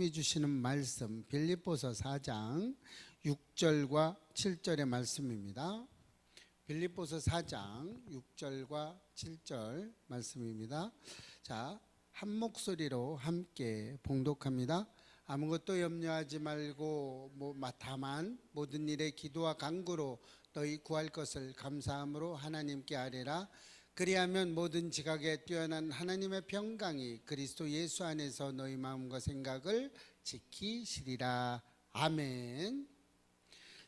주시는 말씀 빌립보서 4장 6절과 7절의 말씀입니다. 빌립보서 4장 6절과 7절 말씀입니다. 자, 한 목소리로 함께 봉독합니다. 아무것도 염려하지 말고 다만 모든 일에 기도와 간구로 너희 구할 것을 감사함으로 하나님께 아뢰라. 그리하면 모든 지각에 뛰어난 하나님의 평강이 그리스도 예수 안에서 너희 마음과 생각을 지키시리라. 아멘.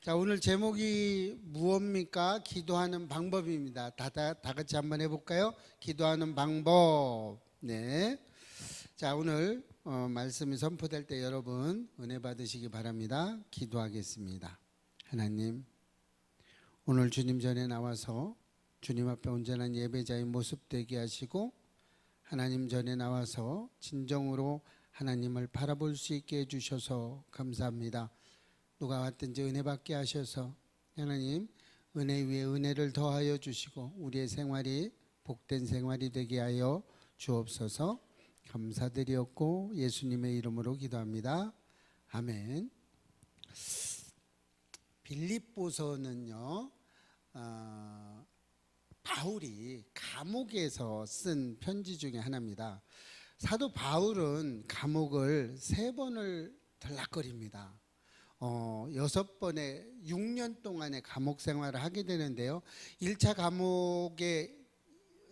자, 오늘 제목이 무엇입니까? 기도하는 방법입니다. 다 같이 한번 해볼까요? 기도하는 방법. 네. 자, 오늘 말씀이 선포될 때 여러분 은혜 받으시기 바랍니다. 기도하겠습니다. 하나님, 오늘 주님 전에 나와서 주님 앞에 온전한 예배자의 모습 되게 하시고 하나님 전에 나와서 진정으로 하나님을 바라볼 수 있게 해주셔서 감사합니다. 누가 왔든지 은혜 받게 하셔서 하나님 은혜 위에 은혜를 더하여 주시고 우리의 생활이 복된 생활이 되게 하여 주옵소서. 감사드리었고 예수님의 이름으로 기도합니다. 아멘. 빌립보서는요 바울이 감옥에서 쓴 편지 중에 하나입니다. 사도 바울은 감옥을 3번을 들락거립니다. 6번의 6년 동안의 감옥 생활을 하게 되는데요. 1차 감옥의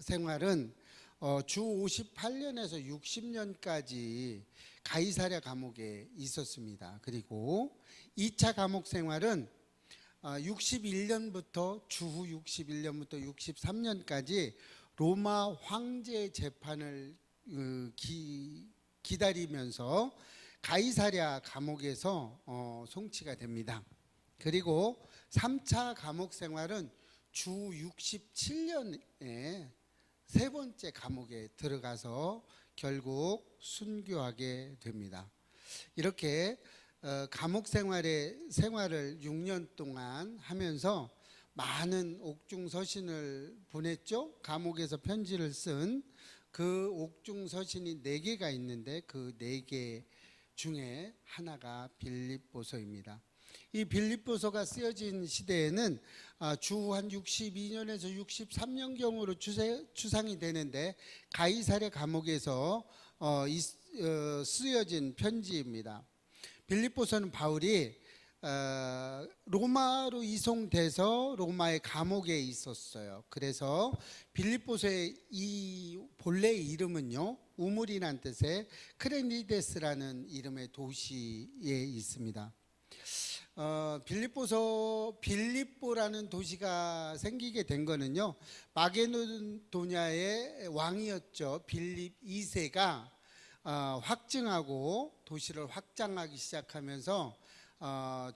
생활은 주 58년에서 60년까지 가이사랴 감옥에 있었습니다. 그리고 2차 감옥 생활은 61년부터 주후 61년부터 63년까지 로마 황제 재판을 기다리면서 가이사랴 감옥에서 송치가 됩니다. 그리고 3차 감옥 생활은 주 67년에 3번째 감옥에 들어가서 결국 순교하게 됩니다. 이렇게 감옥 생활을 6년 동안 하면서 많은 옥중서신을 보냈죠. 감옥에서 편지를 쓴 그 옥중서신이 4개가 있는데 그 4개 중에 하나가 빌립보서입니다. 이 빌립보서가 쓰여진 시대에는 주 한 62년에서 63년경으로 추상이 되는데 가이사랴 감옥에서 쓰여진 편지입니다. 빌립보서는 바울이 로마로 이송돼서 로마의 감옥에 있었어요. 그래서 빌립보서의 이 본래 이름은요 우물이란 뜻의 크레니데스라는 이름의 도시에 있습니다. 빌립보라는 도시가 생기게 된 거는요 마게도냐의 왕이었죠. 빌립 2세가 확증하고 도시를 확장하기 시작하면서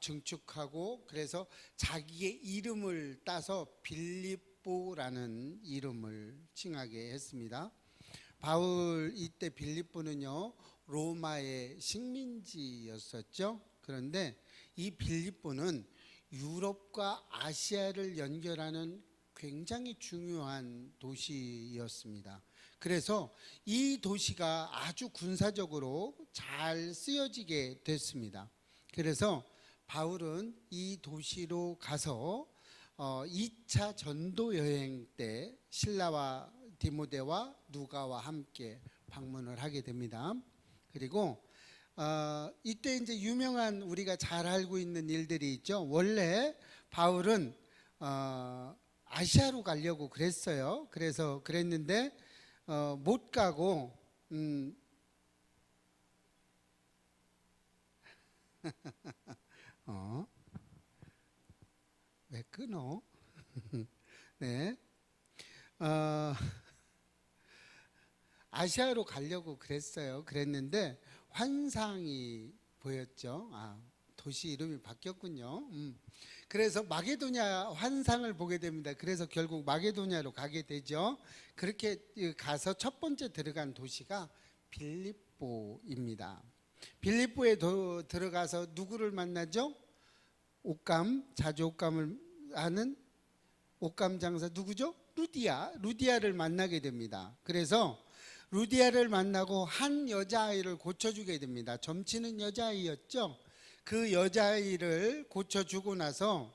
증축하고 그래서 자기의 이름을 따서 빌립보라는 이름을 칭하게 했습니다. 바울 이때 빌립보는요 로마의 식민지였었죠. 그런데 이 빌립보는 유럽과 아시아를 연결하는 굉장히 중요한 도시였습니다. 그래서 이 도시가 아주 군사적으로 잘 쓰여지게 됐습니다. 그래서 바울은 이 도시로 가서 2차 전도 여행 때 실라와 디모데와 누가와 함께 방문을 하게 됩니다. 그리고 이때 이제 유명한 우리가 잘 알고 있는 일들이 있죠. 원래 바울은 아시아로 가려고 그랬어요. 그래서 그랬는데 못 가고 왜 끊어? 네, 아시아로 가려고 그랬는데 환상이 보였죠. 도시 이름이 바뀌었군요. 그래서 마게도냐 환상을 보게 됩니다. 그래서 결국 마게도냐로 가게 되죠. 그렇게 가서 첫 번째 들어간 도시가 빌립보입니다. 빌립보에 들어가서 누구를 만나죠? 자주 옷감을 하는 옷감 장사 누구죠? 루디아를 만나게 됩니다. 그래서 루디아를 만나고 한 여자아이를 고쳐주게 됩니다. 점치는 여자아이였죠. 그 여자아이를 고쳐주고 나서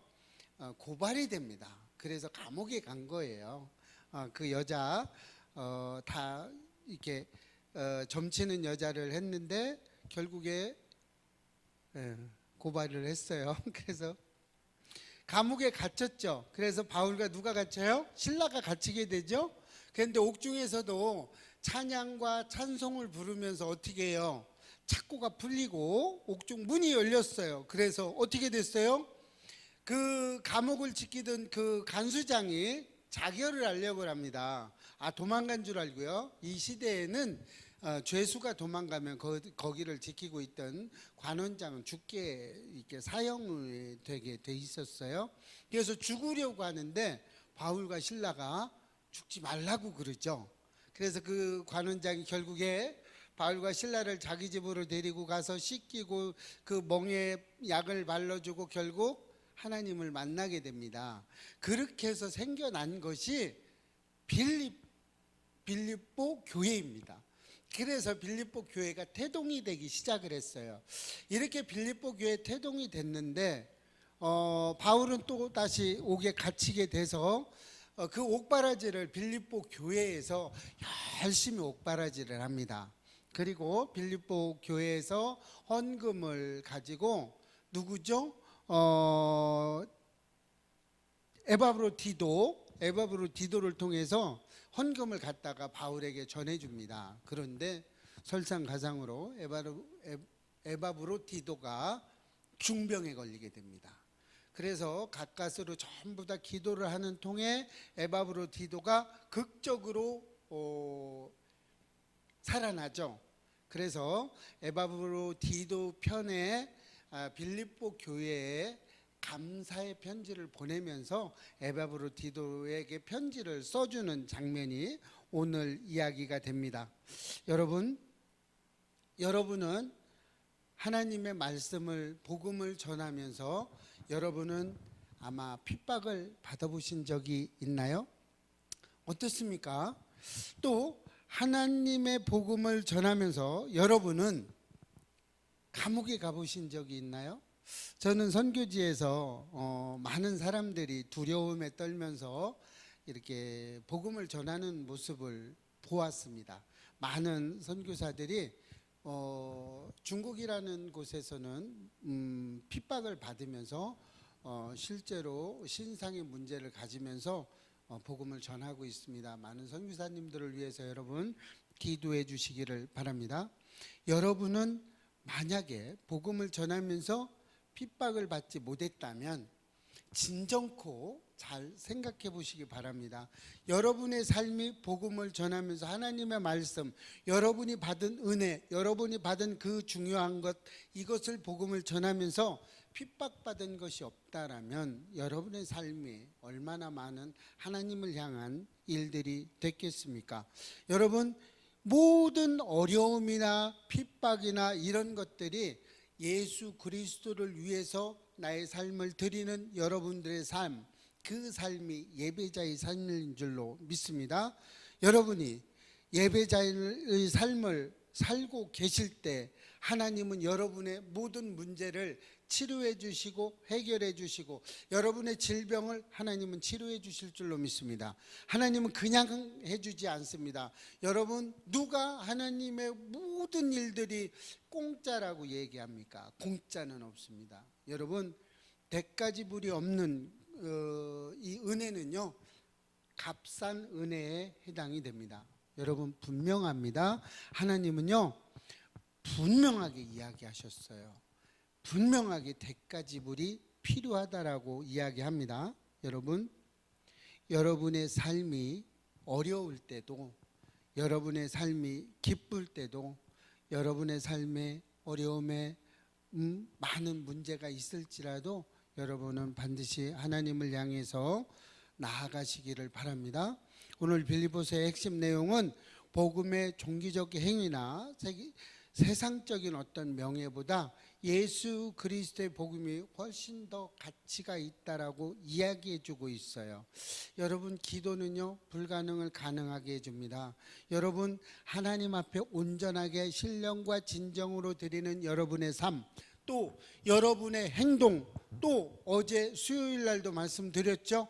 고발이 됩니다. 그래서 감옥에 간 거예요. 그 여자 다 이렇게 점치는 여자를 했는데 결국에 고발을 했어요. 그래서 감옥에 갇혔죠. 그래서 바울과 누가 갇혀요? 신라가 갇히게 되죠. 그런데 옥중에서도 찬양과 찬송을 부르면서 어떻게 해요? 착고가 풀리고 옥중 문이 열렸어요. 그래서 어떻게 됐어요? 그 감옥을 지키던 그 간수장이 자결을 하려고 합니다. 도망간 줄 알고요. 이 시대에는 죄수가 도망가면 거기를 지키고 있던 관원장은 죽게 이렇게 사형이 되게 돼 있었어요. 그래서 죽으려고 하는데 바울과 신라가 죽지 말라고 그러죠. 그래서 그 관원장이 결국에 바울과 신라를 자기 집으로 데리고 가서 씻기고 그 멍에 약을 발라주고 결국 하나님을 만나게 됩니다. 그렇게 해서 생겨난 것이 빌립보 교회입니다. 그래서 빌립보 교회가 태동이 되기 시작을 했어요. 이렇게 빌립보 교회 태동이 됐는데 바울은 또 다시 옥에 갇히게 돼서 그 옥바라지를 빌립보 교회에서 열심히 옥바라지를 합니다. 그리고 빌립보 교회에서 헌금을 가지고 누구죠? 에바브로디도를 통해서 헌금을 갖다가 바울에게 전해줍니다. 그런데 설상가상으로 에바브로디도가 중병에 걸리게 됩니다. 그래서 가까스로 전부 다 기도를 하는 통에 에바브로디도가 극적으로 살아나죠. 그래서 에바브로디도 편에 빌립보 교회에 감사의 편지를 보내면서 에바브로디도에게 편지를 써주는 장면이 오늘 이야기가 됩니다. 여러분은 하나님의 말씀을 복음을 전하면서 여러분은 아마 핍박을 받아보신 적이 있나요? 어떻습니까? 또 하나님의 복음을 전하면서 여러분은 감옥에 가보신 적이 있나요? 저는 선교지에서 많은 사람들이 두려움에 떨면서 이렇게 복음을 전하는 모습을 보았습니다. 많은 선교사들이 중국이라는 곳에서는 핍박을 받으면서 실제로 신상의 문제를 가지면서 복음을 전하고 있습니다. 많은 선교사님들을 위해서 여러분 기도해 주시기를 바랍니다. 여러분은 만약에 복음을 전하면서 핍박을 받지 못했다면 진정코 잘 생각해 보시기 바랍니다. 여러분의 삶이 복음을 전하면서 하나님의 말씀, 여러분이 받은 은혜, 여러분이 받은 그 중요한 것, 이것을 복음을 전하면서 핍박받은 것이 없다라면 여러분의 삶이 얼마나 많은 하나님을 향한 일들이 됐겠습니까? 여러분, 모든 어려움이나 핍박이나 이런 것들이 예수 그리스도를 위해서 나의 삶을 드리는 여러분들의 삶, 그 삶이 예배자의 삶인 줄로 믿습니다. 여러분이 예배자의 삶을 살고 계실 때 하나님은 여러분의 모든 문제를 치료해 주시고 해결해 주시고 여러분의 질병을 하나님은 치료해 주실 줄로 믿습니다. 하나님은 그냥 해주지 않습니다. 여러분, 누가 하나님의 모든 일들이 공짜라고 얘기합니까? 공짜는 없습니다. 여러분, 대가지불이 없는 이 은혜는요, 값싼 은혜에 해당이 됩니다. 여러분, 분명합니다. 하나님은요 분명하게 이야기하셨어요. 분명하게 대가지불이 필요하다라고 이야기합니다. 여러분, 여러분의 삶이 어려울 때도, 여러분의 삶이 기쁠 때도, 여러분의 삶의 어려움에 많은 문제가 있을지라도 여러분은 반드시 하나님을 향해서 나아가시기를 바랍니다. 오늘 빌립보서의 핵심 내용은 복음의 종기적 행위나 세상적인 어떤 명예보다 예수 그리스도의 복음이 훨씬 더 가치가 있다라고 이야기해 주고 있어요. 여러분, 기도는요, 불가능을 가능하게 해줍니다. 여러분, 하나님 앞에 온전하게 신령과 진정으로 드리는 여러분의 삶, 또 여러분의 행동, 또 어제 수요일 날도 말씀드렸죠.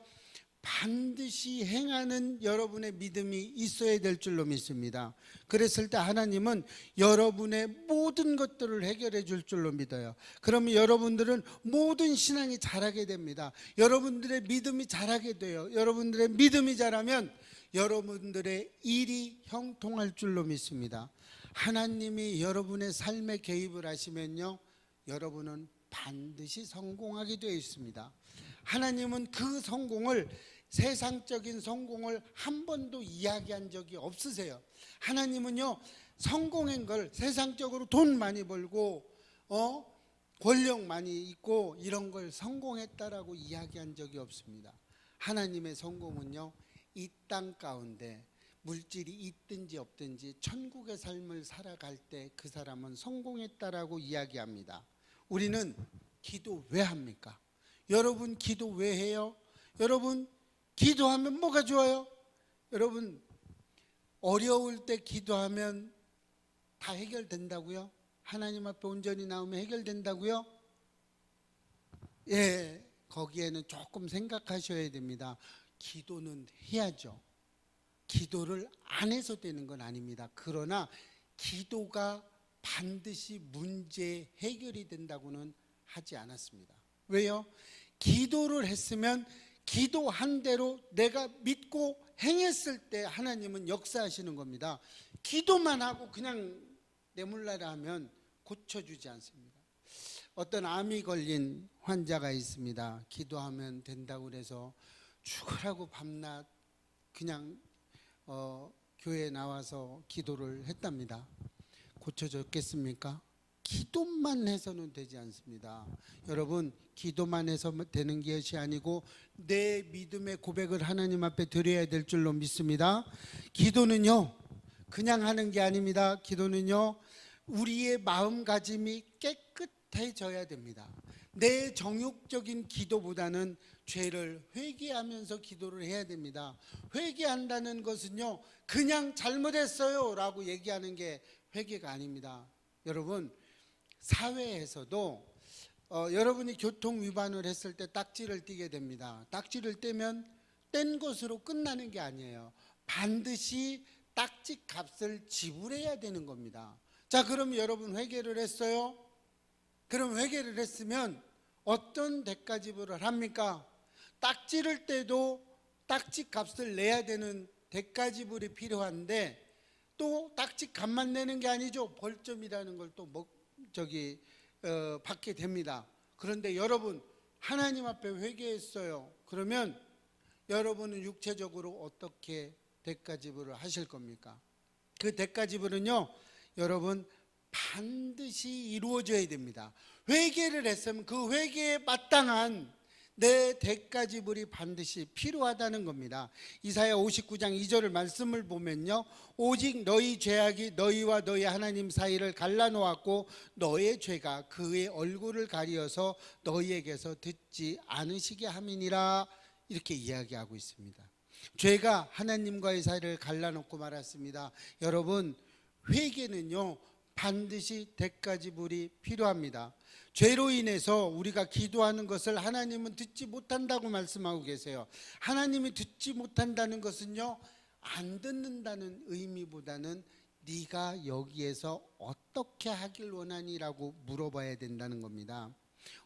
반드시 행하는 여러분의 믿음이 있어야 될 줄로 믿습니다. 그랬을 때 하나님은 여러분의 모든 것들을 해결해 줄 줄로 믿어요. 그러면 여러분들은 모든 신앙이 자라게 됩니다. 여러분들의 믿음이 자라게 돼요. 여러분들의 믿음이 자라면 여러분들의 일이 형통할 줄로 믿습니다. 하나님이 여러분의 삶에 개입을 하시면요, 여러분은 반드시 성공하게 되어 있습니다. 하나님은 그 성공을, 세상적인 성공을 한 번도 이야기한 적이 없으세요. 하나님은요, 성공한 걸, 세상적으로 돈 많이 벌고 권력 많이 있고 이런 걸 성공했다라고 이야기한 적이 없습니다. 하나님의 성공은요, 이 땅 가운데 물질이 있든지 없든지 천국의 삶을 살아갈 때 그 사람은 성공했다라고 이야기합니다. 우리는 기도 왜 합니까? 여러분, 기도 왜 해요? 여러분, 기도하면 뭐가 좋아요? 여러분, 어려울 때 기도하면 다 해결된다고요? 하나님 앞에 온전히 나오면 해결된다고요? 예, 거기에는 조금 생각하셔야 됩니다. 기도는 해야죠. 기도를 안 해서 되는 건 아닙니다. 그러나 기도가 반드시 문제 해결이 된다고는 하지 않았습니다. 왜요? 기도를 했으면 기도한 대로 내가 믿고 행했을 때 하나님은 역사하시는 겁니다. 기도만 하고 그냥 내몰라라 하면 고쳐주지 않습니다. 어떤 암이 걸린 환자가 있습니다. 기도하면 된다고 그래서 죽으라고 밤낮 그냥 교회에 나와서 기도를 했답니다. 고쳐졌겠습니까? 기도만 해서는 되지 않습니다. 여러분, 기도만 해서 되는 것이 아니고 내 믿음의 고백을 하나님 앞에 드려야 될 줄로 믿습니다. 기도는요, 그냥 하는 게 아닙니다. 기도는요, 우리의 마음가짐이 깨끗해져야 됩니다. 내 정욕적인 기도보다는 죄를 회개하면서 기도를 해야 됩니다. 회개한다는 것은요, 그냥 잘못했어요 라고 얘기하는 게 회개가 아닙니다. 여러분, 사회에서도 여러분이 교통 위반을 했을 때 딱지를 띠게 됩니다. 딱지를 떼면 뗀 것으로 끝나는 게 아니에요. 반드시 딱지 값을 지불해야 되는 겁니다. 자, 그럼 여러분 회개를 했어요? 그럼 회개를 했으면 어떤 대가 지불을 합니까? 딱지를 떼도 딱지 값을 내야 되는 대가 지불이 필요한데 또 딱지 값만 내는 게 아니죠. 벌점이라는 걸 또 받게 됩니다. 그런데 여러분, 하나님 앞에 회개했어요. 그러면 여러분은 육체적으로 어떻게 대가 지불을 하실 겁니까? 그 대가 지불은요, 여러분 반드시 이루어져야 됩니다. 회개를 했으면 그 회개에 마땅한 내 대가 지불이 반드시 필요하다는 겁니다. 이사야 59장 2절 말씀을 보면요, 오직 너희 죄악이 너희와 너희 하나님 사이를 갈라놓았고 너의 죄가 그의 얼굴을 가리어서 너희에게서 듣지 않으시게 함이니라, 이렇게 이야기하고 있습니다. 죄가 하나님과의 사이를 갈라놓고 말았습니다. 여러분, 회개는요 반드시 대가 지불이 필요합니다. 죄로 인해서 우리가 기도하는 것을 하나님은 듣지 못한다고 말씀하고 계세요. 하나님이 듣지 못한다는 것은요, 안 듣는다는 의미보다는 네가 여기에서 어떻게 하길 원하니라고 물어봐야 된다는 겁니다.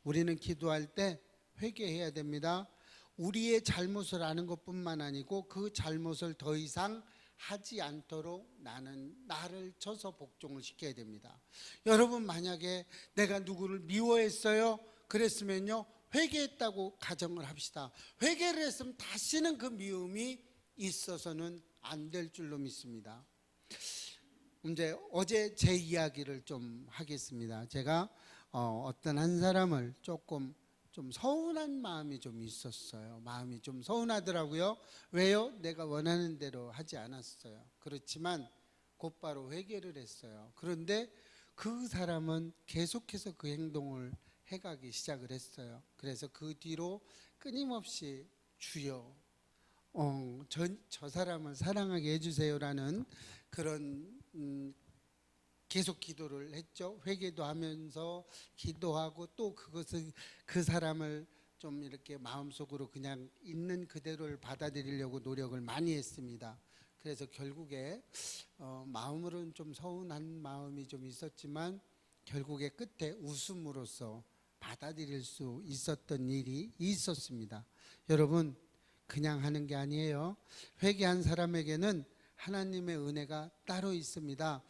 우리는 기도할 때 회개해야 됩니다. 우리의 잘못을 아는 것뿐만 아니고 그 잘못을 더 이상 하지 않도록 나를 쳐서 복종을 시켜야 됩니다. 여러분, 만약에 내가 누구를 미워했어요, 그랬으면요, 회개했다고 가정을 합시다. 회개를 했으면 다시는 그 미움이 있어서는 안 될 줄로 믿습니다. 이제 어제 제 이야기를 좀 하겠습니다. 제가 어떤 한 사람을 좀 서운한 마음이 좀 있었어요. 마음이 좀 서운하더라고요. 왜요? 내가 원하는 대로 하지 않았어요. 그렇지만 곧바로 회개를 했어요. 그런데 그 사람은 계속해서 그 행동을 해가기 시작을 했어요. 그래서 그 뒤로 끊임없이 주여, 저 사람을 사랑하게 해주세요라는 그런 계속 기도를 했죠. 회개도 하면서 기도하고 또 그것을 그 사람을 좀 이렇게 마음속으로 그냥 있는 그대로를 받아들이려고 노력을 많이 했습니다. 그래서 결국에 마음으로는 좀 서운한 마음이 좀 있었지만 결국에 끝에 웃음으로써 받아들일 수 있었던 일이 있었습니다. 여러분, 그냥 하는 게 아니에요. 회개한 사람에게는 하나님의 은혜가 따로 있습니다.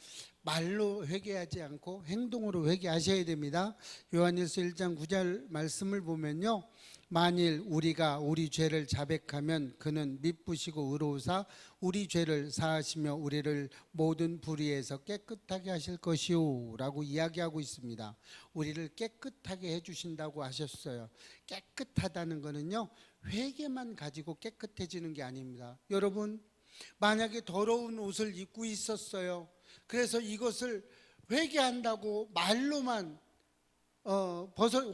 말로 회개하지 않고 행동으로 회개하셔야 됩니다. 요한일서 1장 9절 말씀을 보면요, 만일 우리가 우리 죄를 자백하면 그는 미쁘시고 의로우사 우리 죄를 사하시며 우리를 모든 불의에서 깨끗하게 하실 것이오 라고 이야기하고 있습니다. 우리를 깨끗하게 해주신다고 하셨어요. 깨끗하다는 거는요, 회개만 가지고 깨끗해지는 게 아닙니다. 여러분, 만약에 더러운 옷을 입고 있었어요. 그래서 이것을 회개한다고 말로만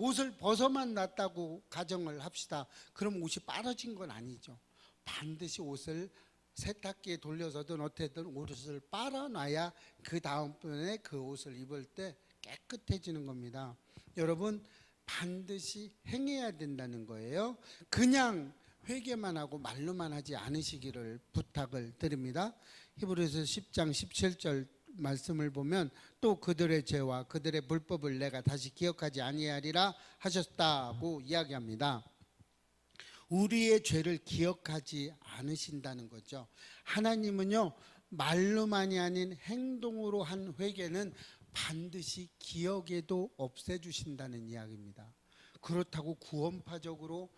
옷을 벗어만 놨다고 가정을 합시다. 그럼 옷이 빨아진 건 아니죠. 반드시 옷을 세탁기에 돌려서든 어떻게든 옷을 빨아놔야 그 다음번에 그 옷을 입을 때 깨끗해지는 겁니다. 여러분, 반드시 행해야 된다는 거예요. 그냥 회개만 하고 말로만 하지 않으시기를 부탁을 드립니다. 히브리서 10장 17절 말씀을 보면 또 그들의 죄와 그들의 불법을 내가 다시 기억하지 아니하리라 하셨다고 이야기합니다. 우리의 죄를 기억하지 않으신다는 거죠. 하나님은요, 말로만이 아닌 행동으로 한 회개는 반드시 기억에도 없애주신다는 이야기입니다. 그렇다고 구원파적으로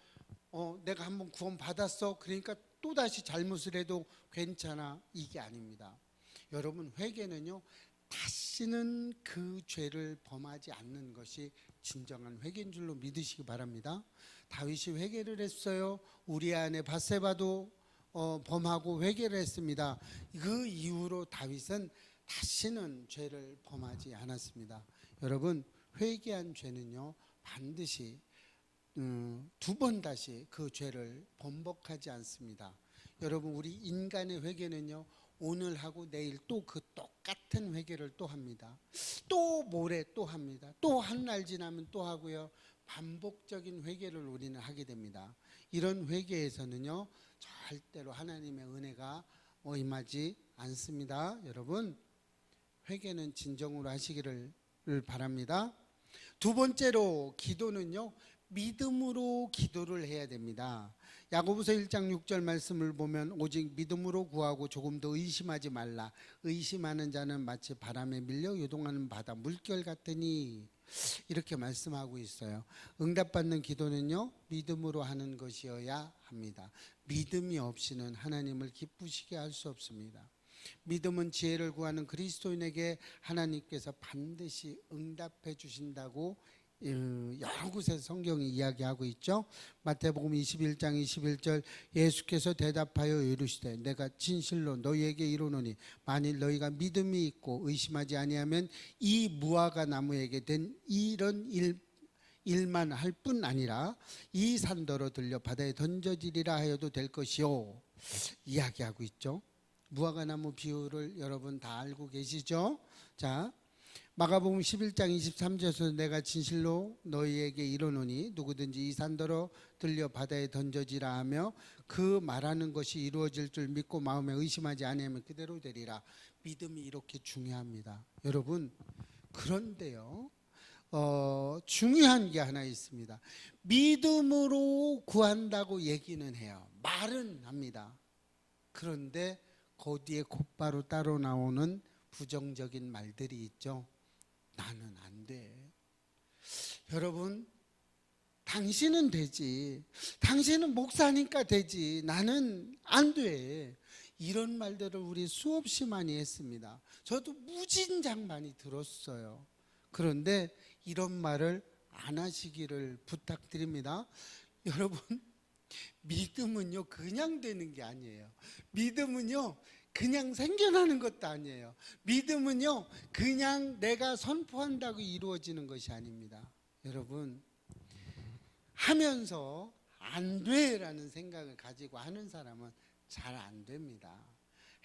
내가 한번 구원 받았어, 그러니까 또다시 잘못을 해도 괜찮아, 이게 아닙니다. 여러분, 회개는요, 다시는 그 죄를 범하지 않는 것이 진정한 회개인 줄로 믿으시기 바랍니다. 다윗이 회개를 했어요. 우리아 아내 밧세바도 범하고 회개를 했습니다. 그 이후로 다윗은 다시는 죄를 범하지 않았습니다. 여러분, 회개한 죄는요, 반드시 두 번 다시 그 죄를 번복하지 않습니다. 여러분, 우리 인간의 회개는요, 오늘 하고 내일 또 그 똑같은 회개를 또 합니다. 또 모레 또 합니다. 또 한 날 지나면 또 하고요. 반복적인 회개를 우리는 하게 됩니다. 이런 회개에서는요, 절대로 하나님의 은혜가 임하지 않습니다. 여러분, 회개는 진정으로 하시기를 바랍니다. 두 번째로, 기도는요, 믿음으로 기도를 해야 됩니다. 야고보서 1장 6절 말씀을 보면 오직 믿음으로 구하고 조금 더 의심하지 말라. 의심하는 자는 마치 바람에 밀려 요동하는 바다 물결 같으니, 이렇게 말씀하고 있어요. 응답받는 기도는요, 믿음으로 하는 것이어야 합니다. 믿음이 없이는 하나님을 기쁘시게 할 수 없습니다. 믿음은 지혜를 구하는 그리스도인에게 하나님께서 반드시 응답해 주신다고 여러 곳에서 성경이 이야기하고 있죠. 마태복음 21장 21절, 예수께서 대답하여 이르시되 내가 진실로 너희에게 이르노니 만일 너희가 믿음이 있고 의심하지 아니하면 이 무화과 나무에게 된 이런 일만 할 뿐 아니라 이 산더러 들려 바다에 던져지리라 하여도 될 것이요, 이야기하고 있죠. 무화과 나무 비유를 여러분 다 알고 계시죠? 자, 마가복음 11장 23절에서 내가 진실로 너희에게 이르노니 누구든지 이 산더러 들려 바다에 던져지라 하며 그 말하는 것이 이루어질 줄 믿고 마음에 의심하지 아니하면 그대로 되리라. 믿음이 이렇게 중요합니다. 여러분, 그런데요, 중요한 게 하나 있습니다. 믿음으로 구한다고 얘기는 해요. 말은 합니다. 그런데 거기에 곧바로 따로 나오는 부정적인 말들이 있죠. 나는 안 돼. 여러분, 당신은 되지. 당신은 목사니까 되지. 나는 안 돼. 이런 말들을 우리 수없이 많이 했습니다. 저도 무진장 많이 들었어요. 그런데 이런 말을 안 하시기를 부탁드립니다. 여러분, 믿음은요, 그냥 되는 게 아니에요. 믿음은요, 그냥 생겨나는 것도 아니에요. 믿음은요, 그냥 내가 선포한다고 이루어지는 것이 아닙니다. 여러분, 하면서 안 돼라는 생각을 가지고 하는 사람은 잘 안 됩니다.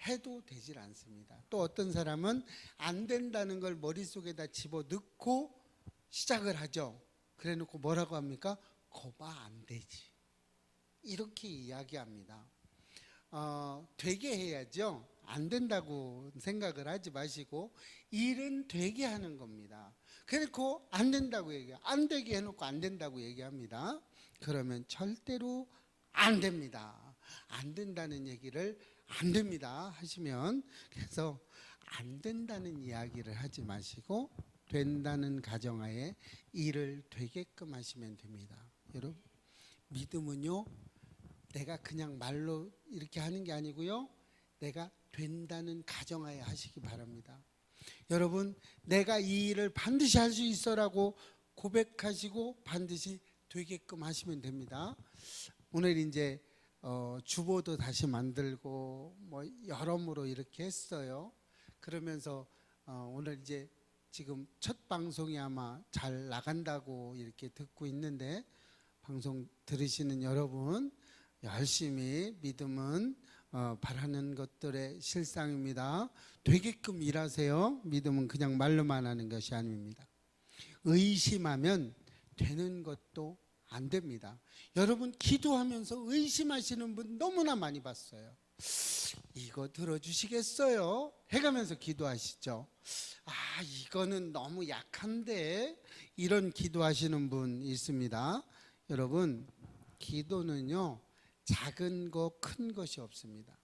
해도 되질 않습니다. 또 어떤 사람은 안 된다는 걸 머릿속에다 집어넣고 시작을 하죠. 그래 놓고 뭐라고 합니까? 거봐, 안 되지. 이렇게 이야기합니다. 되게 해야죠. 안 된다고 생각을 하지 마시고 일은 되게 하는 겁니다. 그래놓고 안 된다고 얘기해요. 안 되게 해놓고 안 된다고 얘기합니다. 그러면 절대로 안 됩니다. 안 된다는 얘기를 안 됩니다 하시면, 그래서 안 된다는 이야기를 하지 마시고 된다는 가정하에 일을 되게끔 하시면 됩니다. 여러분, 믿음은요, 내가 그냥 말로 이렇게 하는 게 아니고요, 내가 된다는 가정하에 하시기 바랍니다. 여러분, 내가 이 일을 반드시 할 수 있어라고 고백하시고 반드시 되게끔 하시면 됩니다. 오늘 이제 주보도 다시 만들고 뭐 여러모로 이렇게 했어요. 그러면서 오늘 이제 지금 첫 방송이 아마 잘 나간다고 이렇게 듣고 있는데, 방송 들으시는 여러분, 열심히 믿음은 바라는 것들의 실상입니다. 되게끔 일하세요. 믿음은 그냥 말로만 하는 것이 아닙니다. 의심하면 되는 것도 안 됩니다. 여러분, 기도하면서 의심하시는 분 너무나 많이 봤어요. 이거 들어주시겠어요? 해가면서 기도하시죠. 아, 이거는 너무 약한데, 이런 기도하시는 분 있습니다. 여러분, 기도는요, 작은 거 큰 것이 없습니다.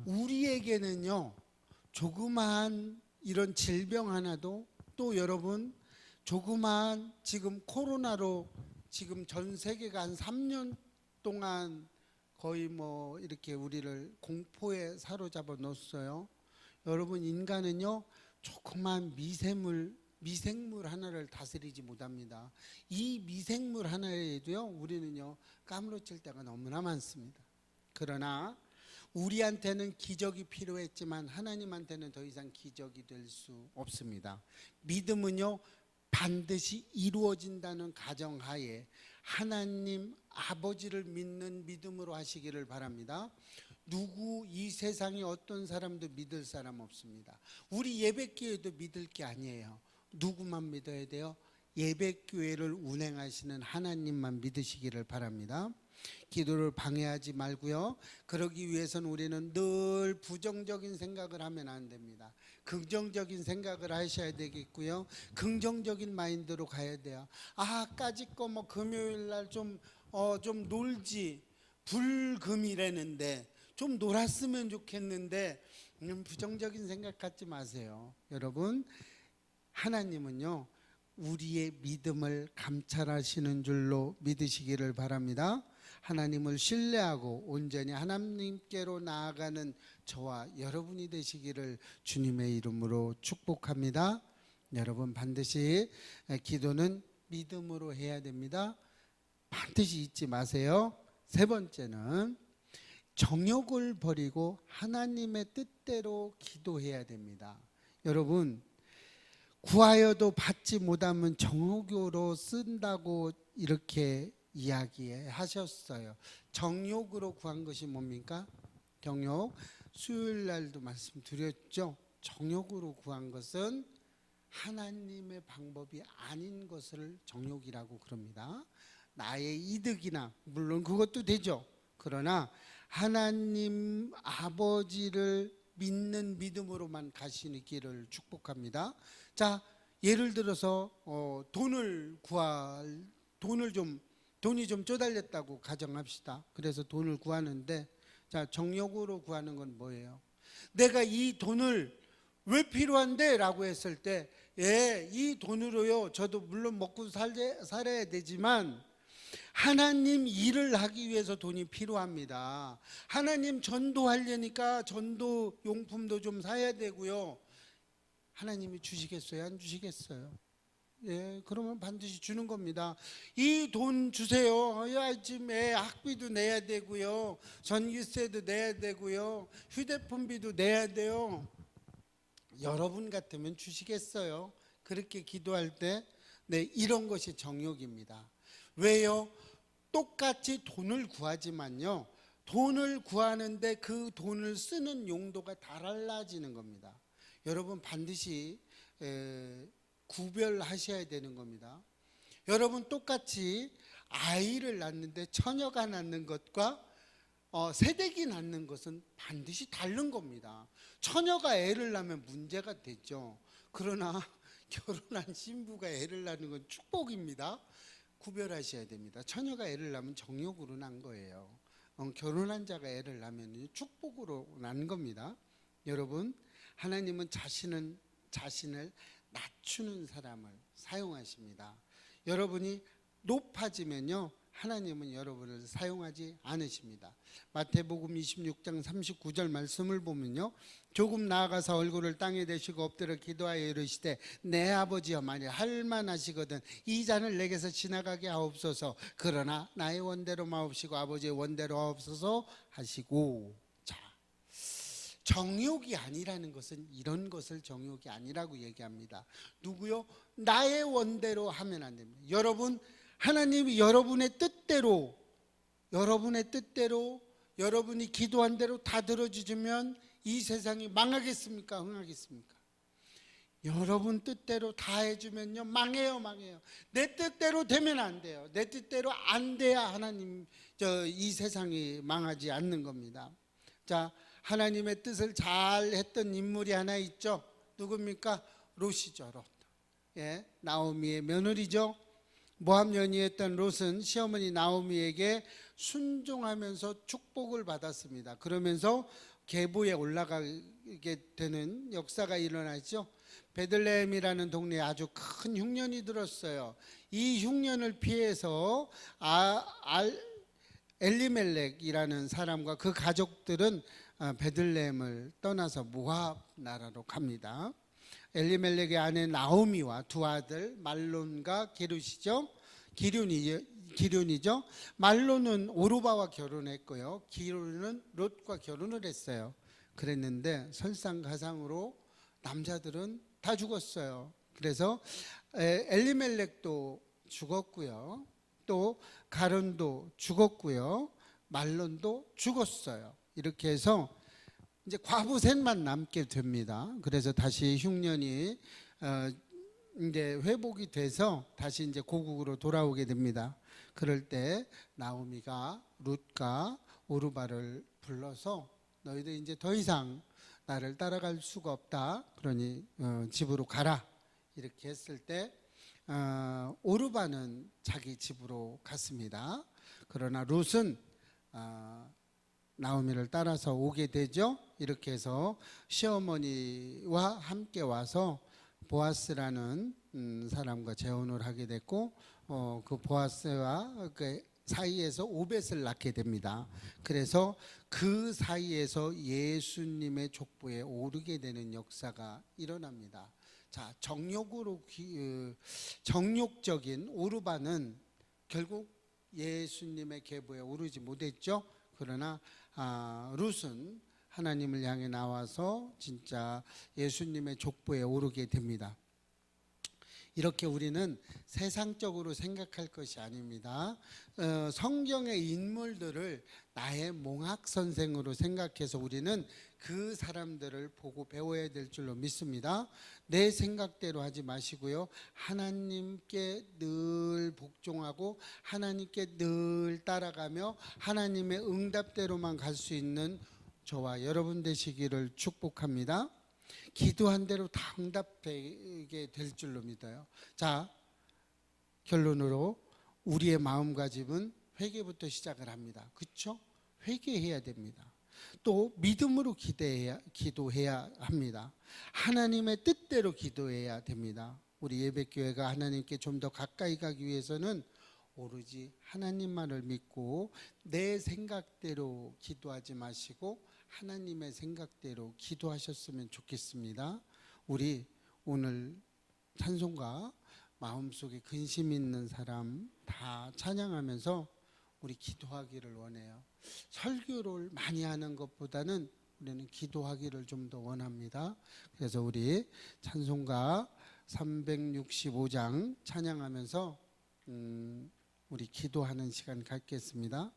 우리에게는요, 조그마한 이런 질병 하나도, 또 여러분, 조그마한 지금 코로나로 지금 전 세계가 한 3년 동안 거의 뭐 이렇게 우리를 공포에 사로잡아 놓았어요. 여러분, 인간은요, 조그마한 미생물 하나를 다스리지 못합니다. 이 미생물 하나에도요, 우리는요, 까무러칠 때가 너무나 많습니다. 그러나 우리한테는 기적이 필요했지만 하나님한테는 더 이상 기적이 될 수 없습니다. 믿음은요, 반드시 이루어진다는 가정하에 하나님 아버지를 믿는 믿음으로 하시기를 바랍니다. 누구, 이 세상에 어떤 사람도 믿을 사람 없습니다. 우리 예배교회도 믿을 게 아니에요. 누구만 믿어야 돼요? 예배교회를 운행하시는 하나님만 믿으시기를 바랍니다. 기도를 방해하지 말고요. 그러기 위해서는 우리는 늘 부정적인 생각을 하면 안 됩니다. 긍정적인 생각을 하셔야 되겠고요. 긍정적인 마인드로 가야 돼요. 까짓 거 뭐 금요일 날 좀 놀지, 불금이라는데 좀 놀았으면 좋겠는데, 부정적인 생각 갖지 마세요. 여러분, 하나님은요, 우리의 믿음을 감찰하시는 줄로 믿으시기를 바랍니다. 하나님을 신뢰하고 온전히 하나님께로 나아가는 저와 여러분이 되시기를 주님의 이름으로 축복합니다. 여러분, 반드시 기도는 믿음으로 해야 됩니다. 반드시 잊지 마세요. 세 번째는 정욕을 버리고 하나님의 뜻대로 기도해야 됩니다. 여러분, 구하여도 받지 못하면 정욕으로 쓴다고 이렇게 이야기하셨어요. 정욕으로 구한 것이 뭡니까? 정욕. 수요일 날도 말씀드렸죠. 정욕으로 구한 것은 하나님의 방법이 아닌 것을 정욕이라고 그럽니다. 나의 이득이나, 물론 그것도 되죠. 그러나 하나님 아버지를 믿는 믿음으로만 가시기를 축복합니다. 자, 예를 들어서 돈이 좀 쪼달렸다고 가정합시다. 그래서 돈을 구하는데, 자, 정욕으로 구하는 건 뭐예요? 내가 이 돈을 왜 필요한데? 라고 했을 때, 이 돈으로요, 저도 물론 먹고 살아야 되지만 하나님 일을 하기 위해서 돈이 필요합니다. 하나님 전도하려니까 전도 용품도 좀 사야 되고요. 하나님이 주시겠어요? 안 주시겠어요? 예, 그러면 반드시 주는 겁니다. 이 돈 주세요. 야, 지금 애 학비도 내야 되고요. 전기세도 내야 되고요. 휴대폰비도 내야 돼요. 여러분 같으면 주시겠어요? 그렇게 기도할 때, 네, 이런 것이 정욕입니다. 왜요? 똑같이 돈을 구하지만요, 돈을 구하는데 그 돈을 쓰는 용도가 달라지는 겁니다. 여러분 반드시 구별하셔야 되는 겁니다. 여러분 똑같이 아이를 낳는데 처녀가 낳는 것과 새댁이 낳는 것은 반드시 다른 겁니다. 처녀가 애를 낳으면 문제가 되죠. 그러나 결혼한 신부가 애를 낳는 건 축복입니다. 구별하셔야 됩니다. 처녀가 애를 낳으면 정욕으로 난 거예요. 결혼한 자가 애를 낳으면 축복으로 난 겁니다. 여러분, 하나님은 자신을 낮추는 사람을 사용하십니다. 여러분이 높아지면요, 하나님은 여러분을 사용하지 않으십니다. 마태복음 26장 39절 말씀을 보면요, 조금 나아가서 얼굴을 땅에 대시고 엎드려 기도하여 이르시되 내 아버지여, 만일 할만하시거든 이 잔을 내게서 지나가게 하옵소서. 그러나 나의 원대로 마옵시고 아버지의 원대로 하옵소서 하시고. 자, 정욕이 아니라는 것은 이런 것을 정욕이 아니라고 얘기합니다. 누구요? 나의 원대로 하면 안 됩니다. 여러분, 하나님이 여러분의 뜻대로 여러분이 기도한 대로 다 들어주시면 이 세상이 망하겠습니까? 흥하겠습니까? 여러분 뜻대로 다 해주면요, 망해요. 내 뜻대로 되면 안 돼요. 내 뜻대로 안 돼야 이 세상이 망하지 않는 겁니다. 자, 하나님의 뜻을 잘 했던 인물이 하나 있죠. 누굽니까? 롯이죠. 롯. 예, 나오미의 며느리죠. 모압 여인이었던 롯은 시어머니 나오미에게 순종하면서 축복을 받았습니다. 그러면서 계보에 올라가게 되는 역사가 일어나죠. 베들레헴이라는 동네에 아주 큰 흉년이 들었어요. 이 흉년을 피해서 엘리멜렉이라는 사람과 그 가족들은 베들레헴을 떠나서 모압 나라로 갑니다. 엘리멜렉의 아내 나오미와 두 아들 말론과 기륜이죠. 말론은 오르바와 결혼했고요, 기륜은 롯과 결혼을 했어요. 그랬는데 설상가상으로 남자들은 다 죽었어요. 그래서 엘리멜렉도 죽었고요, 또 가론도 죽었고요, 말론도 죽었어요. 이렇게 해서 이제 과부 셋만 남게 됩니다. 그래서 다시 흉년이 이제 회복이 돼서 다시 이제 고국으로 돌아오게 됩니다. 그럴 때 나오미가 룻과 오르바를 불러서 너희들 이제 더 이상 나를 따라갈 수가 없다. 그러니 집으로 가라. 이렇게 했을 때 오르바는 자기 집으로 갔습니다. 그러나 룻은 나오미를 따라서 오게 되죠. 이렇게 해서 시어머니와 함께 와서 보아스라는 사람과 재혼을 하게 됐고, 그 보아스와 그 사이에서 오벳을 낳게 됩니다. 그래서 그 사이에서 예수님의 족보에 오르게 되는 역사가 일어납니다. 자, 정욕적인 오르바는 결국 예수님의 계보에 오르지 못했죠. 그러나 룻은 하나님을 향해 나와서 진짜 예수님의 족보에 오르게 됩니다. 이렇게 우리는 세상적으로 생각할 것이 아닙니다. 성경의 인물들을 나의 몽학 선생으로 생각해서 우리는 그 사람들을 보고 배워야 될 줄로 믿습니다. 내 생각대로 하지 마시고요, 하나님께 늘 복종하고 하나님께 늘 따라가며 하나님의 응답대로만 갈 수 있는 저와 여러분 되시기를 축복합니다. 기도한 대로 다 응답되게 될 줄로 믿어요. 자, 결론으로 우리의 마음가짐은 회개부터 시작을 합니다. 그렇죠? 회개해야 됩니다. 또 믿음으로 기도해야 합니다. 하나님의 뜻대로 기도해야 됩니다. 우리 예배교회가 하나님께 좀 더 가까이 가기 위해서는 오로지 하나님만을 믿고 내 생각대로 기도하지 마시고 하나님의 생각대로 기도하셨으면 좋겠습니다. 우리 오늘 찬송가 마음속에 근심 있는 사람 다 찬양하면서 우리 기도하기를 원해요. 설교를 많이 하는 것보다는 우리는 기도하기를 좀 더 원합니다. 그래서 우리 찬송가 365장 찬양하면서 우리 기도하는 시간 갖겠습니다.